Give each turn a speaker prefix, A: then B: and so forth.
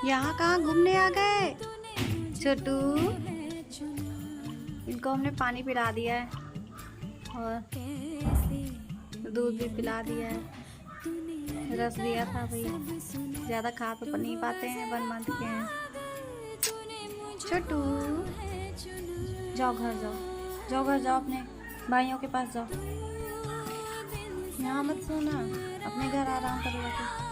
A: यहाँ कहाँ घूमने आ गए छोटू? इनको हमने पानी पिला दिया है और दूध भी पिला दिया है, रस दिया था भाई। ज़्यादा खा तो नहीं पाते हैं, 1 मंथ के हैं। छोटू जाओ घर जाओ, जाओ घर जाओ, अपने भाइयों के पास जाओ। यहाँ मत सोना, अपने घर आराम करो।